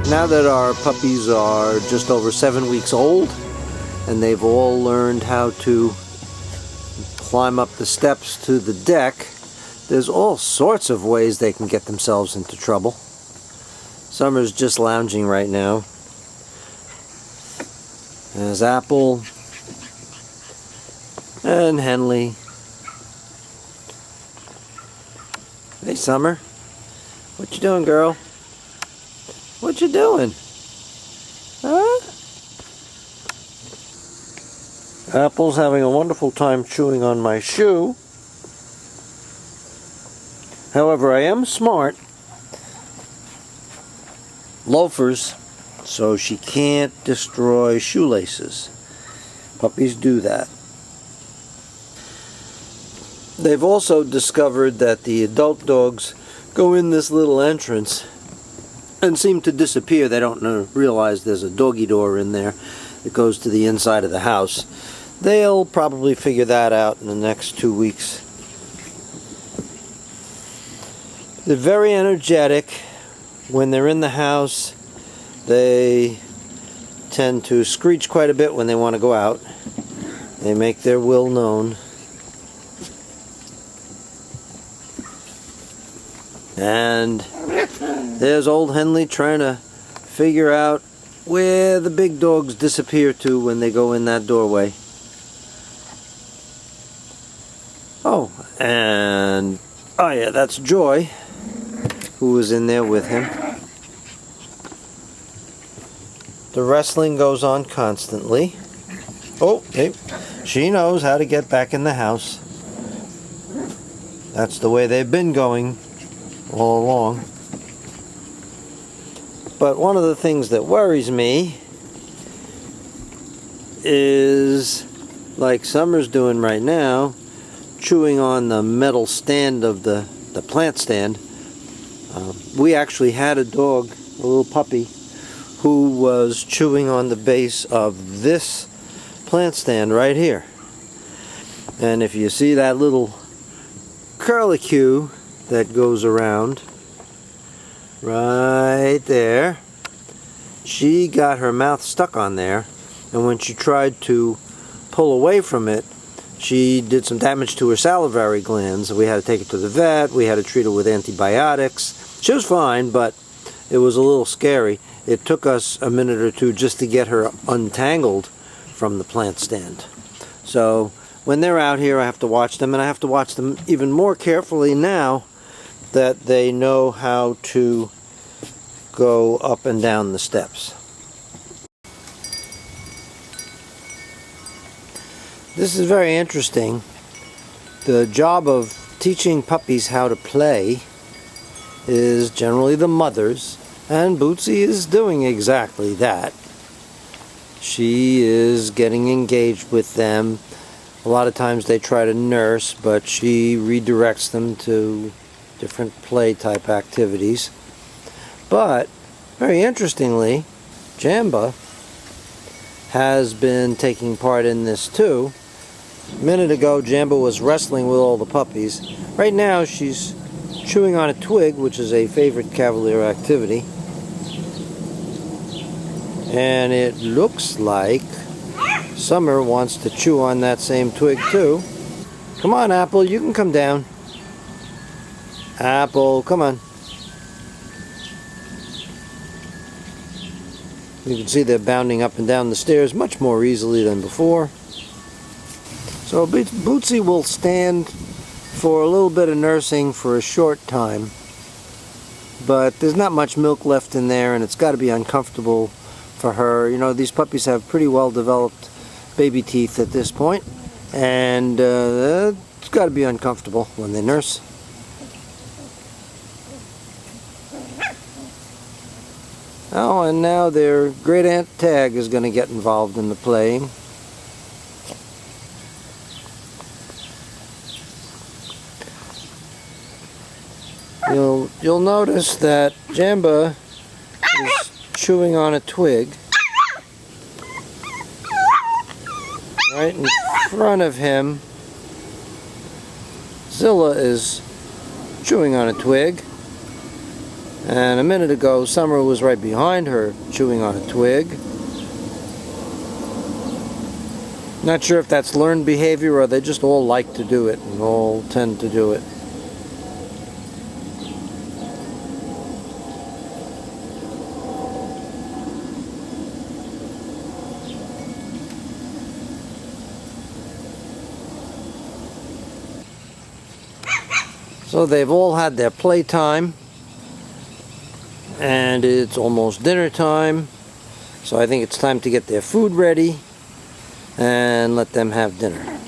Now that our puppies are just over 7 weeks old and they've all learned how to climb up the steps to the deck, there's all sorts of ways they can get themselves into trouble. Summer's just lounging right now. There's Apple and Henley. Hey, Summer. What you doing, girl? What you doing? Huh? Apple's having a wonderful time chewing on my shoe. However, I am smart. Loafers, so she can't destroy shoelaces. Puppies do that. They've also discovered that the adult dogs go in this little entrance and seem to disappear. They don't realize there's a doggy door in there that goes to the inside of the house. They'll probably figure that out in the next 2 weeks. They're very energetic. When they're in the house, they tend to screech quite a bit when they want to go out. They make their will known. And there's old Henley trying to figure out where the big dogs disappear to when they go in that doorway. Oh, and oh yeah, that's Joy, who was in there with him. The wrestling goes on constantly. Oh, hey, she knows how to get back in the house. That's the way they've been going all along. But one of the things that worries me is, like Summer's doing right now, chewing on the metal stand of the plant stand. We actually had a dog, a little puppy, who was chewing on the base of this plant stand right here. And if you see that little curlicue that goes around right there, she got her mouth stuck on there, and when she tried to pull away from it, she did some damage to her salivary glands. We had to take her to the vet. We had to treat her with antibiotics. She was fine, but it was a little scary. It took us a minute or two just to get her untangled from the plant stand. So when they're out here, I have to watch them, and I have to watch them even more carefully now that they know how to go up and down the steps. This is very interesting. The job of teaching puppies how to play is generally the mother's, and Bootsy is doing exactly that. She is getting engaged with them. A lot of times they try to nurse, but she redirects them to different play type activities. But very interestingly, Jamba has been taking part in this too. A minute ago, Jamba was wrestling with all the puppies. Right now, she's chewing on a twig, which is a favorite Cavalier activity. And it looks like Summer wants to chew on that same twig too. Come on, Apple, you can come down. Apple, come on. You can see they're bounding up and down the stairs much more easily than before. So Bootsy will stand for a little bit of nursing for a short time, but there's not much milk left in there, and it's got to be uncomfortable for her. You know, these puppies have pretty well developed baby teeth at this point, and it's got to be uncomfortable when they nurse. Oh, and now their great aunt Tag is going to get involved in the playing. You'll notice that Jamba is chewing on a twig right in front of him. Zilla is chewing on a twig. And a minute ago, Summer was right behind her, chewing on a twig. Not sure if that's learned behavior or they just all like to do it and all tend to do it. So they've all had their playtime, and it's almost dinner time, so I think it's time to get their food ready and let them have dinner.